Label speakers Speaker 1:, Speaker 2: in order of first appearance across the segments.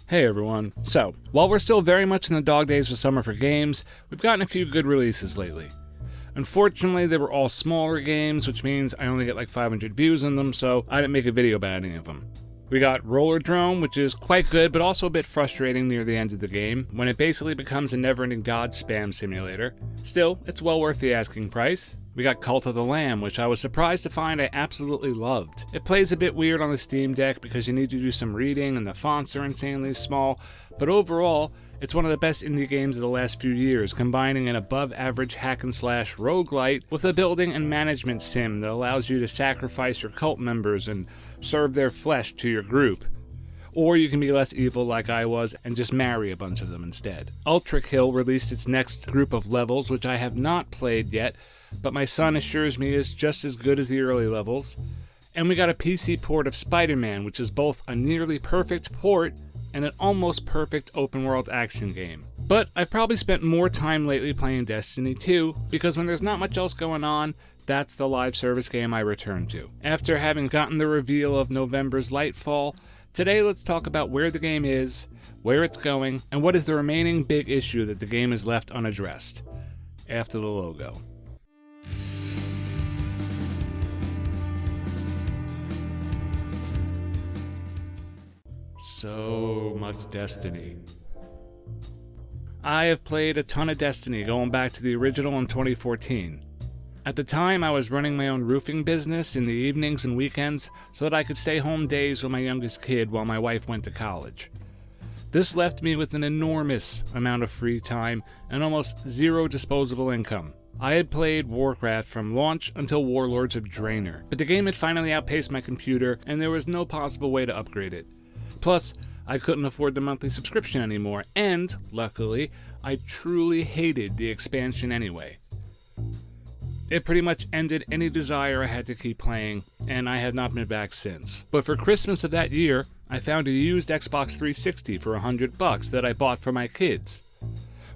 Speaker 1: Hey everyone. So, while we're still very much in the dog days of summer for games, we've gotten a few good releases lately. Unfortunately, they were all smaller games, which means I only get like 500 views on them, so I didn't make a video about any of them. We got Rollerdrome, which is quite good, but also a bit frustrating near the end of the game, when it basically becomes a never-ending dodge spam simulator. Still, it's well worth the asking price. We got Cult of the Lamb, which I was surprised to find I absolutely loved. It plays a bit weird on the Steam Deck because you need to do some reading and the fonts are insanely small, but overall, it's one of the best indie games of the last few years, combining an above-average hack-and-slash roguelite with a building and management sim that allows you to sacrifice your cult members and serve their flesh to your group. Or you can be less evil like I was and just marry a bunch of them instead. Ultra Kill released its next group of levels, which I have not played yet, but my son assures me is just as good as the early levels. And we got a PC port of Spider-Man, which is both a nearly perfect port and an almost perfect open-world action game. But I've probably spent more time lately playing Destiny 2, because when there's not much else going on, that's the live service game I return to. After having gotten the reveal of November's Lightfall, today let's talk about where the game is, where it's going, and what is the remaining big issue that the game has left unaddressed. After the logo. So much Destiny. I have played a ton of Destiny going back to the original in 2014. At the time, I was running my own roofing business in the evenings and weekends so that I could stay home days with my youngest kid while my wife went to college. This left me with an enormous amount of free time and almost zero disposable income. I had played Warcraft from launch until Warlords of Draenor, but the game had finally outpaced my computer and there was no possible way to upgrade it. Plus, I couldn't afford the monthly subscription anymore, and, luckily, I truly hated the expansion anyway. It pretty much ended any desire I had to keep playing, and I have not been back since. But for Christmas of that year, I found a used Xbox 360 for $100 that I bought for my kids.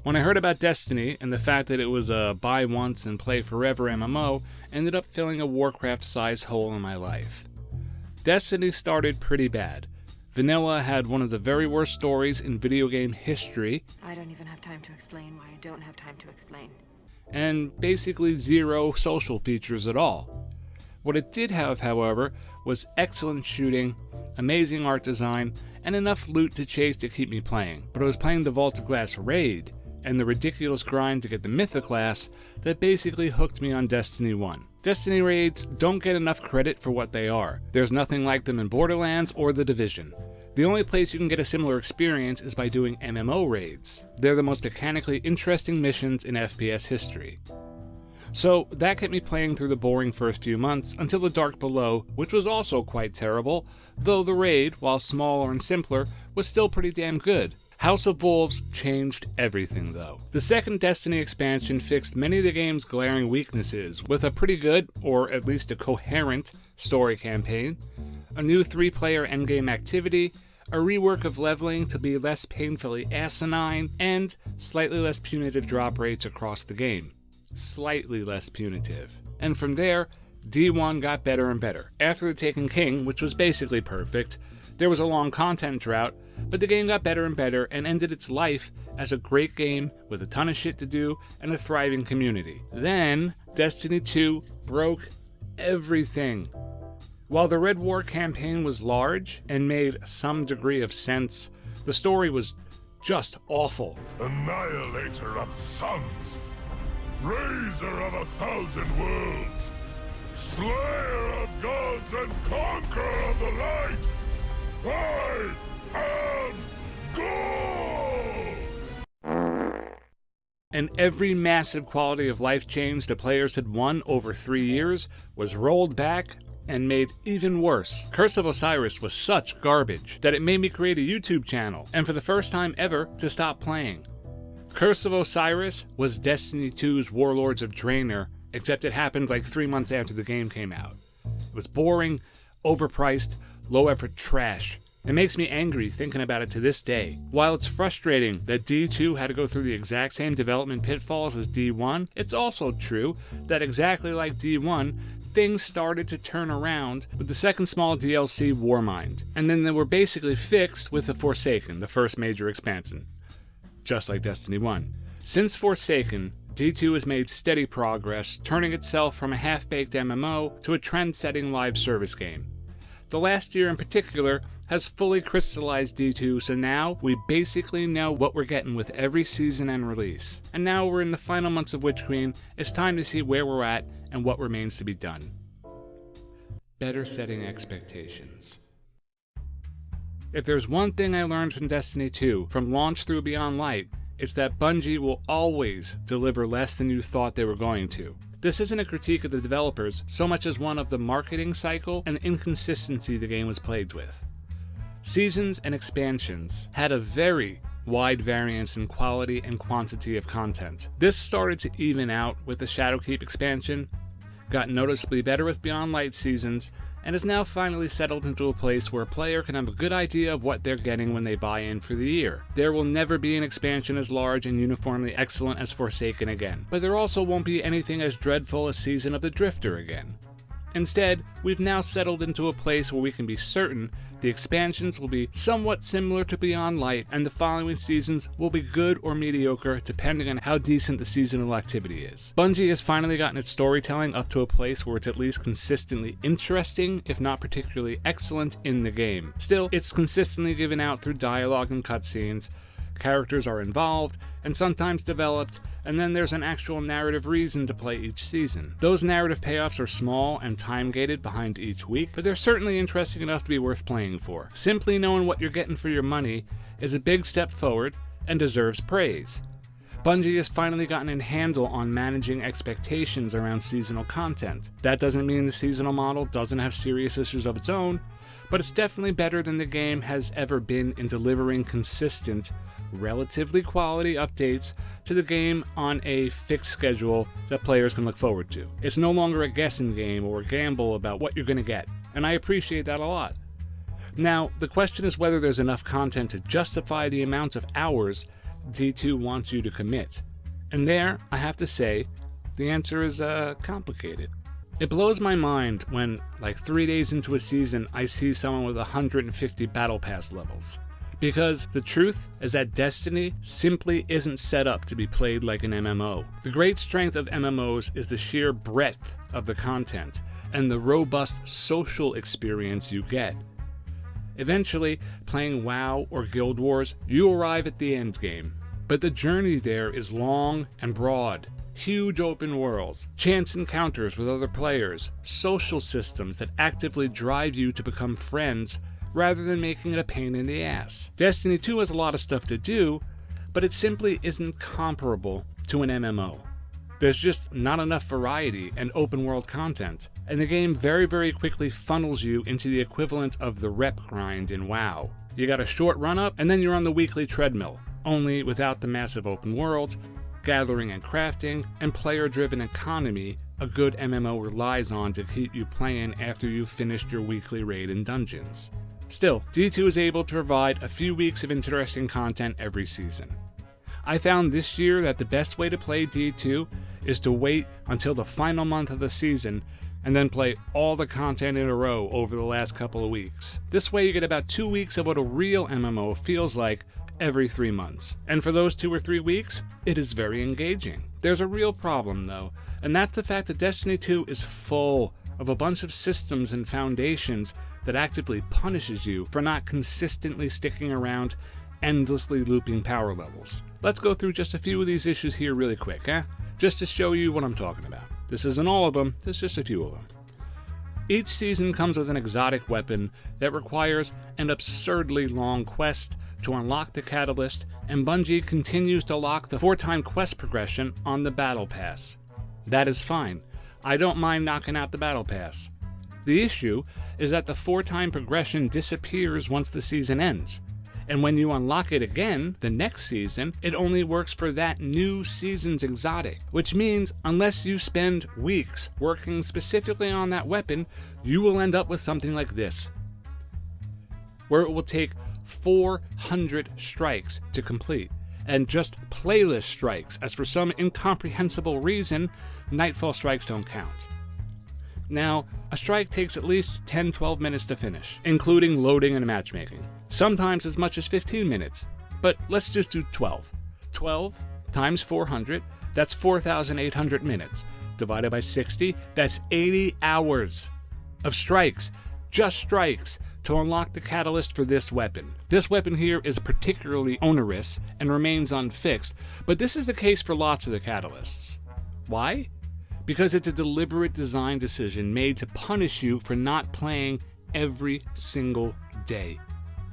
Speaker 1: When I heard about Destiny, and the fact that it was a buy once and play forever MMO, ended up filling a Warcraft-sized hole in my life. Destiny started pretty bad. Vanilla had one of the very worst stories in video game history.
Speaker 2: I don't even have time to explain why I don't have time to explain.
Speaker 1: And basically zero social features at all. What it did have, however, was excellent shooting, amazing art design, and enough loot to chase to keep me playing. But I was playing the Vault of Glass raid, and the ridiculous grind to get the Mythic class that basically hooked me on Destiny 1. Destiny raids don't get enough credit for what they are. There's nothing like them in Borderlands or The Division. The only place you can get a similar experience is by doing MMO raids. They're the most mechanically interesting missions in FPS history. So that kept me playing through the boring first few months until the Dark Below, which was also quite terrible, though the raid, while smaller and simpler, was still pretty damn good. House of Wolves changed everything though. The second Destiny expansion fixed many of the game's glaring weaknesses with a pretty good, or at least a coherent, story campaign, a new 3-player endgame activity, a rework of leveling to be less painfully asinine, and slightly less punitive drop rates across the game. Slightly less punitive. And from there, D1 got better and better. After The Taken King, which was basically perfect, there was a long content drought, but the game got better and better and ended its life as a great game with a ton of shit to do and a thriving community. Then, Destiny 2 broke everything. While the Red War campaign was large and made some degree of sense, the story was just awful.
Speaker 3: Annihilator of suns, raiser of 1,000 worlds, slayer of gods and conqueror of the light, I am God!
Speaker 1: And every massive quality of life change the players had won over 3 years was rolled back and made even worse. Curse of Osiris was such garbage that it made me create a YouTube channel, and for the first time ever, to stop playing. Curse of Osiris was Destiny 2's Warlords of Draenor, except it happened like 3 months after the game came out. It was boring, overpriced, low-effort trash. It makes me angry thinking about it to this day. While it's frustrating that D2 had to go through the exact same development pitfalls as D1, it's also true that exactly like D1, things started to turn around with the second small DLC, Warmind, and then they were basically fixed with the Forsaken, the first major expansion, just like Destiny 1. Since Forsaken, D2 has made steady progress, turning itself from a half-baked MMO to a trend-setting live service game. The last year in particular has fully crystallized D2, so now we basically know what we're getting with every season and release. And now we're in the final months of Witch Queen, it's time to see where we're at and what remains to be done. Better setting expectations. If there's one thing I learned from Destiny 2, from launch through Beyond Light, it's that Bungie will always deliver less than you thought they were going to. This isn't a critique of the developers so much as one of the marketing cycle and inconsistency the game was plagued with. Seasons and expansions had a very wide variance in quality and quantity of content. This started to even out with the Shadowkeep expansion, got noticeably better with Beyond Light seasons, and is now finally settled into a place where a player can have a good idea of what they're getting when they buy in for the year. There will never be an expansion as large and uniformly excellent as Forsaken again, but there also won't be anything as dreadful as Season of the Drifter again. Instead, we've now settled into a place where we can be certain the expansions will be somewhat similar to Beyond Light, and the following seasons will be good or mediocre depending on how decent the seasonal activity is. Bungie has finally gotten its storytelling up to a place where it's at least consistently interesting, if not particularly excellent, in the game. Still, it's consistently given out through dialogue and cutscenes, characters are involved, and sometimes developed, and then there's an actual narrative reason to play each season. Those narrative payoffs are small and time-gated behind each week, but they're certainly interesting enough to be worth playing for. Simply knowing what you're getting for your money is a big step forward and deserves praise. Bungie has finally gotten a handle on managing expectations around seasonal content. That doesn't mean the seasonal model doesn't have serious issues of its own, but it's definitely better than the game has ever been in delivering consistent, relatively quality updates to the game on a fixed schedule that players can look forward to. It's no longer a guessing game or a gamble about what you're going to get, and I appreciate that a lot. Now, the question is whether there's enough content to justify the amount of hours D2 wants you to commit. And there, I have to say, the answer is complicated. It blows my mind when, like 3 days into a season, I see someone with 150 Battle Pass levels. Because the truth is that Destiny simply isn't set up to be played like an MMO. The great strength of MMOs is the sheer breadth of the content and the robust social experience you get. Eventually, playing WoW or Guild Wars, you arrive at the end game. But the journey there is long and broad. Huge open worlds, chance encounters with other players, social systems that actively drive you to become friends rather than making it a pain in the ass. Destiny 2 has a lot of stuff to do, but it simply isn't comparable to an MMO. There's just not enough variety and open world content, and the game very quickly funnels you into the equivalent of the rep grind in WoW. You got a short run up, and then you're on the weekly treadmill, only without the massive open world, gathering and crafting, and player-driven economy a good MMO relies on to keep you playing after you've finished your weekly raid and dungeons. Still, D2 is able to provide a few weeks of interesting content every season. I found this year that the best way to play D2 is to wait until the final month of the season and then play all the content in a row over the last couple of weeks. This way you get about 2 weeks of what a real MMO feels like every 3 months. And for those 2 or 3 weeks, it is very engaging. There's a real problem though, and that's the fact that Destiny 2 is full of a bunch of systems and foundations that actively punishes you for not consistently sticking around, endlessly looping power levels. Let's go through just a few of these issues here really quick, just to show you what I'm talking about. This isn't all of them, there's just a few of them. Each season comes with an exotic weapon that requires an absurdly long quest to unlock the catalyst, and Bungie continues to lock the 4-time quest progression on the Battle Pass. That is fine. I don't mind knocking out the Battle Pass. The issue is that the 4-time progression disappears once the season ends, and when you unlock it again the next season, it only works for that new season's exotic, which means unless you spend weeks working specifically on that weapon, you will end up with something like this, where it will take 400 strikes to complete, and just playlist strikes, as for some incomprehensible reason, Nightfall strikes don't count. Now, a strike takes at least 10-12 minutes to finish, including loading and matchmaking. Sometimes as much as 15 minutes, but let's just do 12. 12 times 400, that's 4,800 minutes. Divided by 60, that's 80 hours of strikes, just strikes, to unlock the catalyst for this weapon. This weapon here is particularly onerous and remains unfixed, but this is the case for lots of the catalysts. Why? Because it's a deliberate design decision made to punish you for not playing every single day.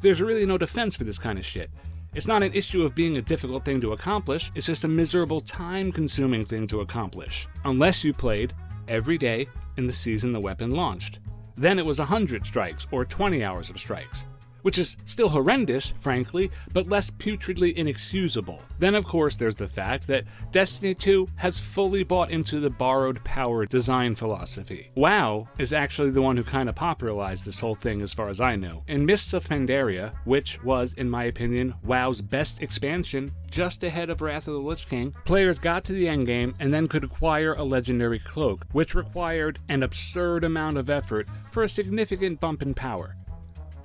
Speaker 1: There's really no defense for this kind of shit. It's not an issue of being a difficult thing to accomplish, it's just a miserable time-consuming thing to accomplish. Unless you played every day in the season the weapon launched. Then it was 100 strikes, or 20 hours of strikes. Which is still horrendous, frankly, but less putridly inexcusable. Then of course there's the fact that Destiny 2 has fully bought into the borrowed power design philosophy. WoW is actually the one who kind of popularized this whole thing as far as I know. In Mists of Pandaria, which was, in my opinion, WoW's best expansion, just ahead of Wrath of the Lich King, players got to the endgame and then could acquire a legendary cloak, which required an absurd amount of effort for a significant bump in power.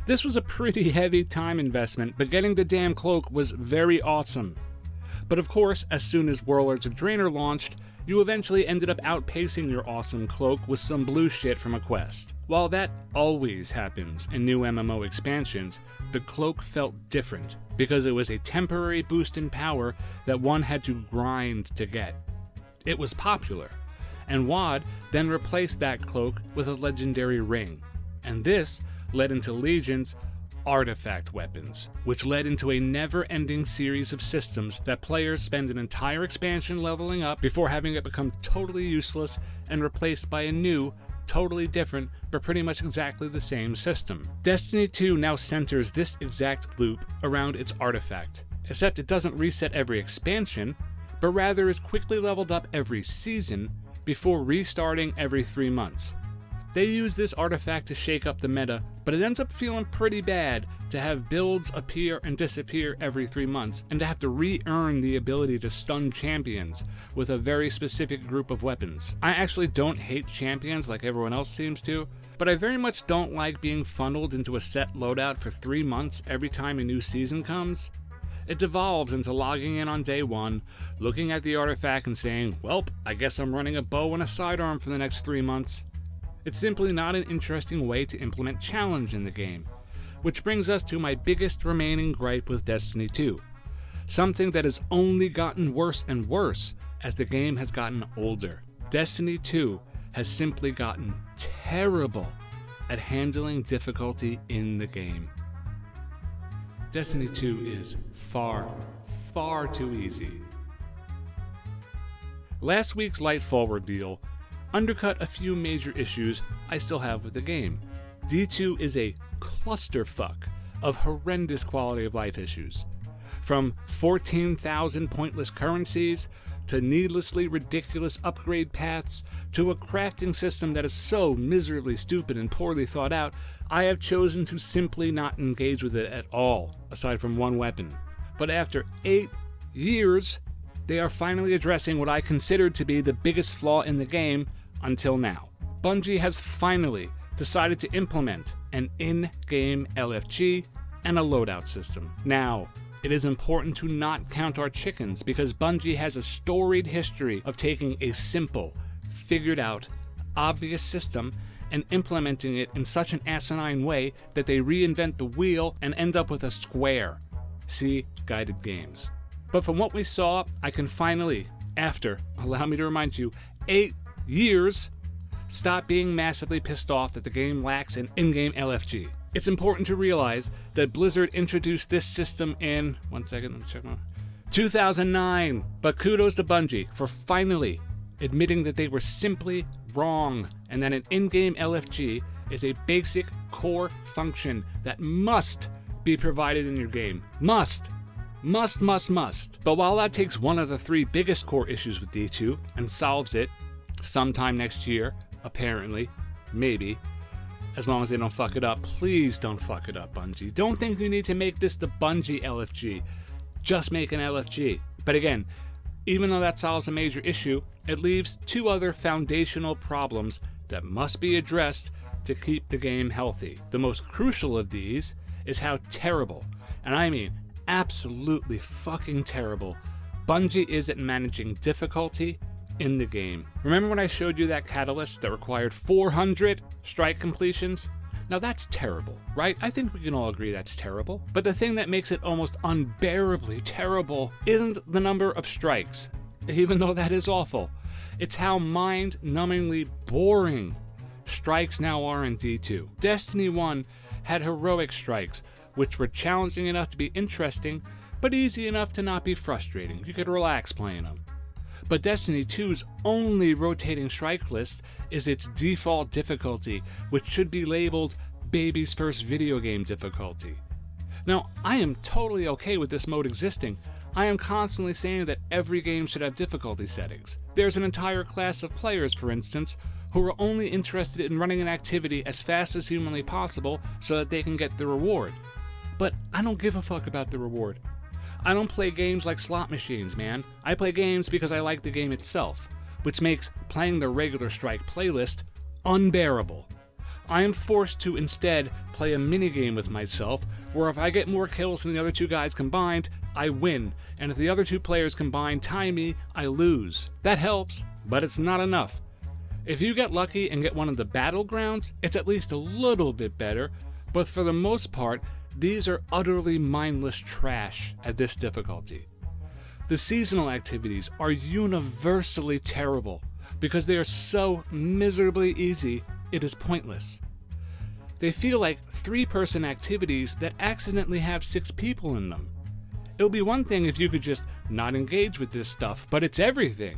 Speaker 1: This was a pretty heavy time investment, but getting the damn cloak was very awesome. But of course, as soon as Warlords of Draenor launched, you eventually ended up outpacing your awesome cloak with some blue shit from a quest. While that always happens in new MMO expansions, the cloak felt different, because it was a temporary boost in power that one had to grind to get. It was popular, and WoD then replaced that cloak with a legendary ring, and this led into Legion's artifact weapons, which led into a never-ending series of systems that players spend an entire expansion leveling up before having it become totally useless and replaced by a new, totally different, but pretty much exactly the same system. Destiny 2 now centers this exact loop around its artifact, except it doesn't reset every expansion, but rather is quickly leveled up every season before restarting every 3 months. They use this artifact to shake up the meta, but it ends up feeling pretty bad to have builds appear and disappear every 3 months, and to have to re-earn the ability to stun champions with a very specific group of weapons. I actually don't hate champions like everyone else seems to, but I very much don't like being funneled into a set loadout for 3 months every time a new season comes. It devolves into logging in on day 1, looking at the artifact and saying, "Welp, I guess I'm running a bow and a sidearm for the next 3 months." It's simply not an interesting way to implement challenge in the game. Which brings us to my biggest remaining gripe with Destiny 2. Something that has only gotten worse and worse as the game has gotten older. Destiny 2 has simply gotten terrible at handling difficulty in the game. Destiny 2 is far, far too easy. Last week's Lightfall reveal undercut a few major issues I still have with the game. D2 is a clusterfuck of horrendous quality of life issues. From 14,000 pointless currencies, to needlessly ridiculous upgrade paths, to a crafting system that is so miserably stupid and poorly thought out, I have chosen to simply not engage with it at all, aside from one weapon. But after 8 years, they are finally addressing what I considered to be the biggest flaw in the game until now. Bungie has finally decided to implement an in-game LFG and a loadout system. Now, it is important to not count our chickens because Bungie has a storied history of taking a simple, figured out, obvious system and implementing it in such an asinine way that they reinvent the wheel and end up with a square. See Guided Games. But from what we saw, I can finally, after, allow me to remind you, 8 years, stop being massively pissed off that the game lacks an in-game LFG. It's important to realize that Blizzard introduced this system in, 2009, but kudos to Bungie for finally admitting that they were simply wrong and that an in-game LFG is a basic core function that must be provided in your game. Must. But while that takes one of the 3 biggest core issues with D2 and solves it sometime next year, apparently, maybe, as long as they don't fuck it up. Please don't fuck it up, Bungie. Don't think you need to make this the Bungie LFG. Just make an LFG. But again, even though that solves a major issue, it leaves 2 other foundational problems that must be addressed to keep the game healthy. The most crucial of these is how terrible, and I mean absolutely fucking terrible, Bungie is at managing difficulty in the game. Remember when I showed you that catalyst that required 400 strike completions? Now that's terrible, right? I think we can all agree that's terrible. But the thing that makes it almost unbearably terrible isn't the number of strikes, even though that is awful. It's how mind-numbingly boring strikes now are in D2. Destiny 1 had heroic strikes, which were challenging enough to be interesting, but easy enough to not be frustrating. You could relax playing them. But Destiny 2's only rotating strike list is its default difficulty, which should be labeled baby's first video game difficulty. Now, I am totally okay with this mode existing. I am constantly saying that every game should have difficulty settings. There's an entire class of players, for instance, who are only interested in running an activity as fast as humanly possible so that they can get the reward. But I don't give a fuck about the reward. I don't play games like slot machines, man. I play games because I like the game itself, which makes playing the regular strike playlist unbearable. I am forced to instead play a minigame with myself, where if I get more kills than the other two guys combined, I win, and if the other two players combined tie me, I lose. That helps, but it's not enough. If you get lucky and get one of the battlegrounds, it's at least a little bit better, but for the most part, these are utterly mindless trash at this difficulty. The seasonal activities are universally terrible because they are so miserably easy, it is pointless. They feel like three-person activities that accidentally have 6 people in them. It would be one thing if you could just not engage with this stuff, but it's everything.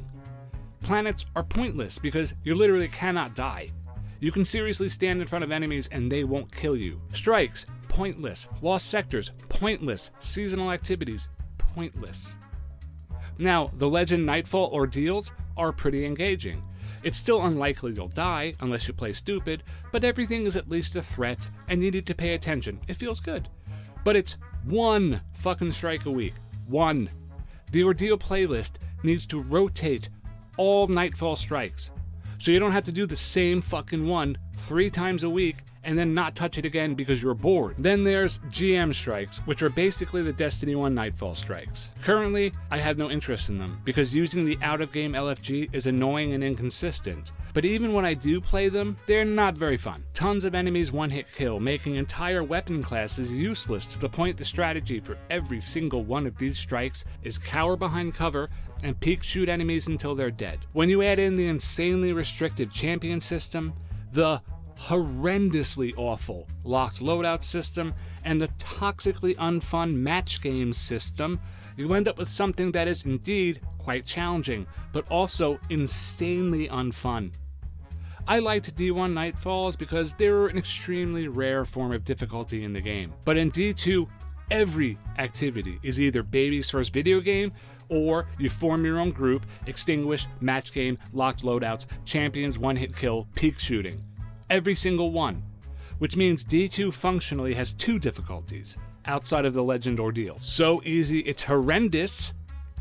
Speaker 1: Planets are pointless because you literally cannot die. You can seriously stand in front of enemies and they won't kill you. Strikes, pointless. Lost sectors, pointless. Seasonal activities, pointless. Now, the Legend Nightfall ordeals are pretty engaging. It's still unlikely you'll die unless you play stupid, but everything is at least a threat and you need to pay attention. It feels good. But it's 1 fucking strike a week. 1. The ordeal playlist needs to rotate all Nightfall strikes, so you don't have to do the same fucking one 3 times a week and then not touch it again because you're bored. Then there's GM strikes, which are basically the Destiny 1 Nightfall strikes. Currently, I have no interest in them because using the out-of-game LFG is annoying and inconsistent. But even when I do play them, they're not very fun. Tons of enemies one-hit kill, making entire weapon classes useless to the point the strategy for every single one of these strikes is cower behind cover and peek shoot enemies until they're dead. When you add in the insanely restricted champion system, the horrendously awful locked loadout system, and the toxically unfun match game system, you end up with something that is indeed quite challenging, but also insanely unfun. I liked D1 Nightfalls because they were an extremely rare form of difficulty in the game. But in D2, every activity is either baby's first video game, or you form your own group, extinguish, match game, locked loadouts, champions, one-hit kill, peek shooting. Every single one. Which means D2 functionally has 2 difficulties, outside of the Legend ordeal. So easy it's horrendous,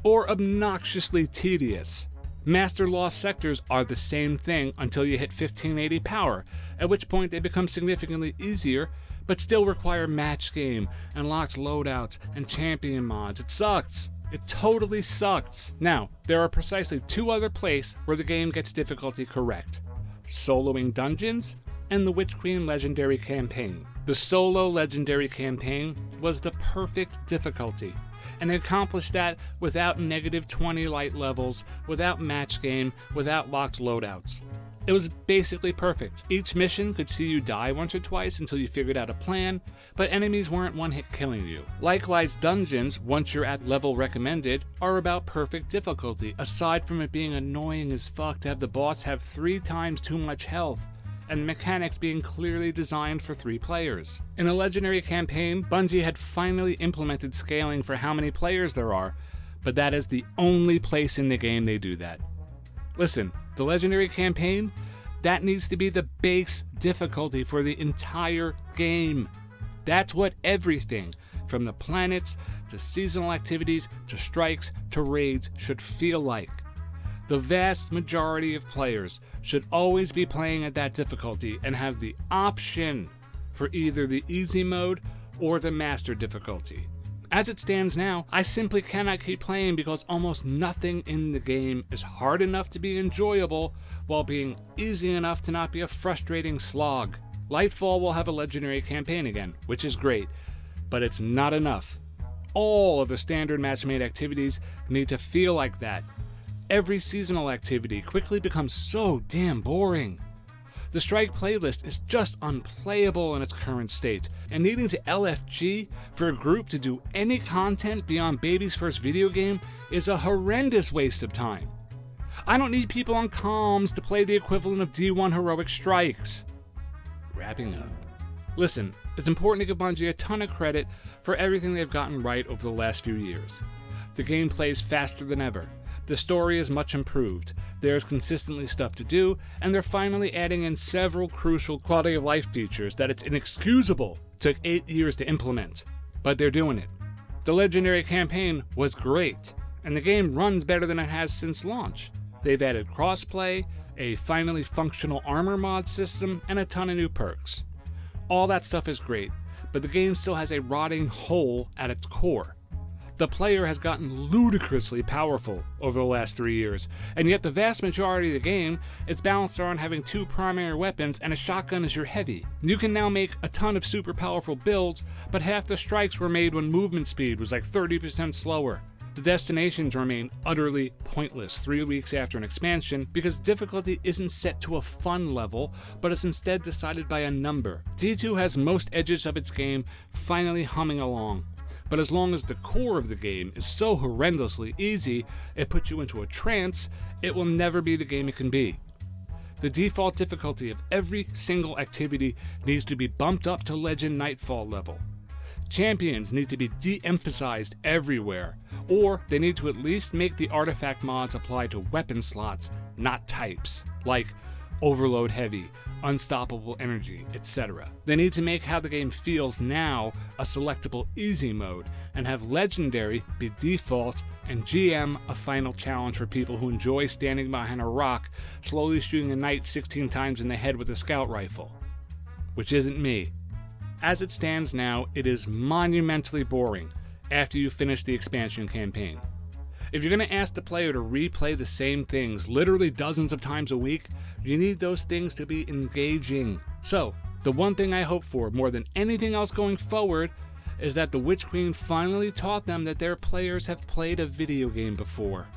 Speaker 1: or obnoxiously tedious. Master Lost sectors are the same thing until you hit 1580 power, at which point they become significantly easier, but still require match game, and locked loadouts, and champion mods. It sucks. It totally sucks. Now, there are precisely 2 other places where the game gets difficulty correct. Soloing dungeons, and the Witch Queen Legendary Campaign. The solo Legendary Campaign was the perfect difficulty, and it accomplished that without negative 20 light levels, without match game, without locked loadouts. It was basically perfect. Each mission could see you die once or twice until you figured out a plan, but enemies weren't one-hit killing you. Likewise, dungeons, once you're at level recommended, are about perfect difficulty, aside from it being annoying as fuck to have the boss have 3 times too much health, and the mechanics being clearly designed for 3 players. In a Legendary Campaign, Bungie had finally implemented scaling for how many players there are, but that is the only place in the game they do that. Listen, the Legendary Campaign, that needs to be the base difficulty for the entire game. That's what everything, from the planets, to seasonal activities, to strikes, to raids, should feel like. The vast majority of players should always be playing at that difficulty and have the option for either the easy mode or the master difficulty. As it stands now, I simply cannot keep playing because almost nothing in the game is hard enough to be enjoyable while being easy enough to not be a frustrating slog. Lightfall will have a legendary campaign again, which is great, but it's not enough. All of the standard match-made activities need to feel like that. Every seasonal activity quickly becomes so damn boring. The Strike playlist is just unplayable in its current state, and needing to LFG for a group to do any content beyond Baby's first video game is a horrendous waste of time. I don't need people on comms to play the equivalent of D1 heroic strikes. Wrapping up. Listen, it's important to give Bungie a ton of credit for everything they've gotten right over the last few years. The game plays faster than ever. The story is much improved, there's consistently stuff to do, and they're finally adding in several crucial quality of life features that it's inexcusable took 8 years to implement. But they're doing it. The legendary campaign was great, and the game runs better than it has since launch. They've added crossplay, a finally functional armor mod system, and a ton of new perks. All that stuff is great, but the game still has a rotting hole at its core. The player has gotten ludicrously powerful over the last 3 years, and yet the vast majority of the game is balanced around having 2 primary weapons and a shotgun as your heavy. You can now make a ton of super powerful builds, but half the strikes were made when movement speed was like 30% slower. The destinations remain utterly pointless 3 weeks after an expansion because difficulty isn't set to a fun level, but is instead decided by a number. D2 has most edges of its game finally humming along. But as long as the core of the game is so horrendously easy, it puts you into a trance, it will never be the game it can be. The default difficulty of every single activity needs to be bumped up to Legend Nightfall level. Champions need to be de-emphasized everywhere, or they need to at least make the artifact mods apply to weapon slots, not types, like Overload Heavy, Unstoppable Energy, etc. They need to make how the game feels now a selectable easy mode, and have Legendary be default and GM a final challenge for people who enjoy standing behind a rock, slowly shooting a knight 16 times in the head with a scout rifle. Which isn't me. As it stands now, it is monumentally boring after you finish the expansion campaign. If you're going to ask the player to replay the same things literally dozens of times a week, you need those things to be engaging. So, the one thing I hope for more than anything else going forward is that the Witch Queen finally taught them that their players have played a video game before.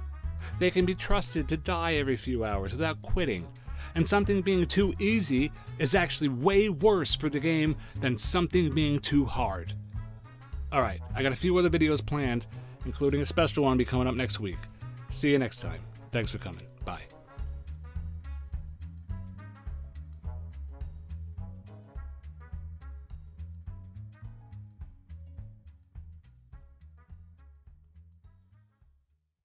Speaker 1: They can be trusted to die every few hours without quitting, and something being too easy is actually way worse for the game than something being too hard. Alright, I got a few other videos planned, including a special one be coming up next week. See you next time. Thanks for coming. Bye.